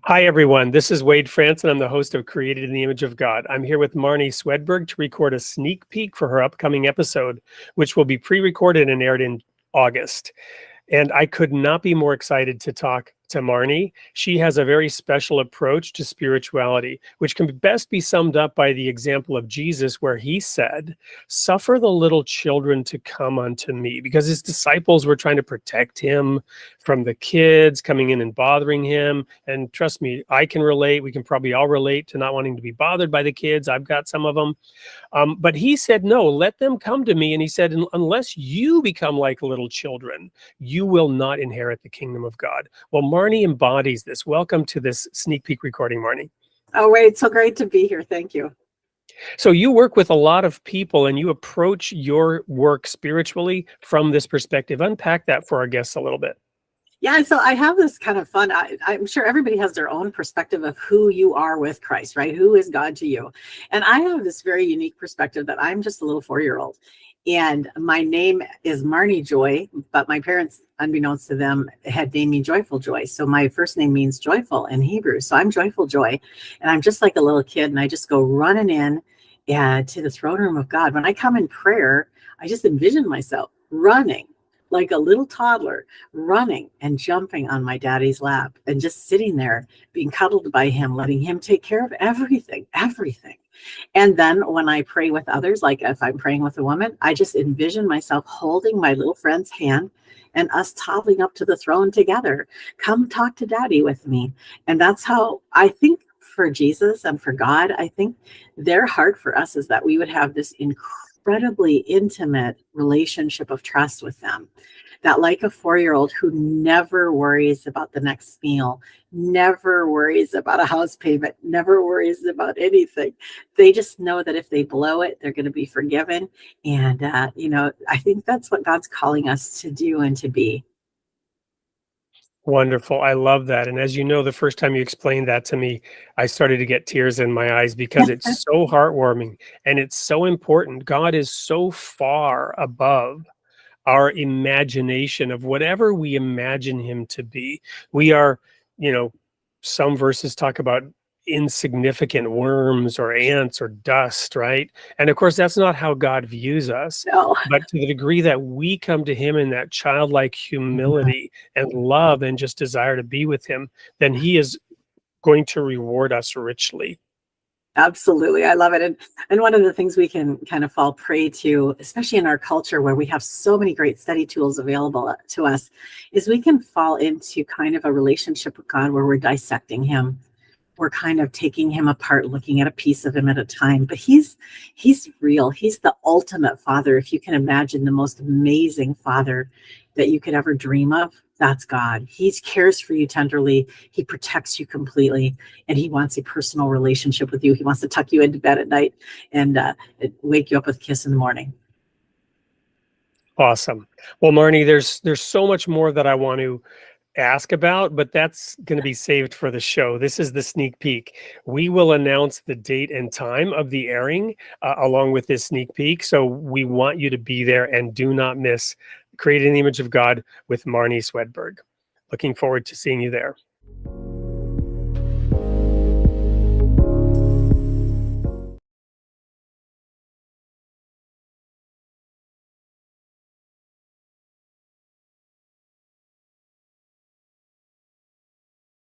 Hi, everyone. This is Wade France, and I'm the host of Created in the Image of God. I'm here with Marnie Swedberg to record a sneak peek for her upcoming episode, which will be pre-recorded and aired in August. And I could not be more excited to talk to Marnie. She has a very special approach to spirituality, which can best be summed up by the example of Jesus, where he said, "Suffer the little children to come unto me," because his disciples were trying to protect him from the kids coming in and bothering him. And trust me, I can relate. We can probably all relate to not wanting to be bothered by the kids. I've got some of them. But he said, no, let them come to me. And he said, unless you become like little children, you will not inherit the kingdom of God. Well, Marnie embodies this. Welcome to this sneak peek recording, Marnie. Oh, Wade, so great to be here. Thank you. So you work with a lot of people and you approach your work spiritually from this perspective. Unpack that for our guests a little bit. Yeah, so I have this kind of fun. I'm sure everybody has their own perspective of who you are with Christ, right? Who is God to you? And I have this very unique perspective that I'm just a little 4-year-old. And my name is Marnie Joy, but my parents, unbeknownst to them, had named me Joyful Joy. So my first name means joyful in Hebrew. So I'm Joyful Joy. And I'm just like a little kid, and I just go running in to the throne room of God. When I come in prayer, I just envision myself running like a little toddler, running and jumping on my daddy's lap and just sitting there being cuddled by him, letting him take care of everything. And then when I pray with others, like if I'm praying with a woman, I just envision myself holding my little friend's hand and us toddling up to the throne together. Come talk to daddy with me. And that's how I think for Jesus and for God, I think their heart for us is that we would have this incredibly intimate relationship of trust with them, that like a 4-year-old who never worries about the next meal, never worries about a house payment, never worries about anything. They just know that if they blow it, they're going to be forgiven. And, I think that's what God's calling us to do and to be. Wonderful. I love that. And as you know, the first time you explained that to me, I started to get tears in my eyes because it's so heartwarming and it's so important. God is so far above our imagination of whatever we imagine him to be. We are, some verses talk about insignificant worms or ants or dust, right? And of course, that's not how God views us. No. But to the degree that we come to him in that childlike humility and love and just desire to be with him, then he is going to reward us richly. Absolutely. I love it. And one of the things we can kind of fall prey to, especially in our culture where we have so many great study tools available to us, is we can fall into kind of a relationship with God where we're dissecting him. We're kind of taking him apart, looking at a piece of him at a time. But he's real. He's the ultimate father. If you can imagine the most amazing father that you could ever dream of, that's God. He cares for you tenderly. He protects you completely. And he wants a personal relationship with you. He wants to tuck you into bed at night and wake you up with a kiss in the morning. Awesome. Well, Marnie, there's so much more that I want to ask about, but that's going to be saved for the show. This is the sneak peek. We will announce the date and time of the airing along with this sneak peek. So we want you to be there and do not miss Created in the Image of God with Marnie Swedberg. Looking forward to seeing you there.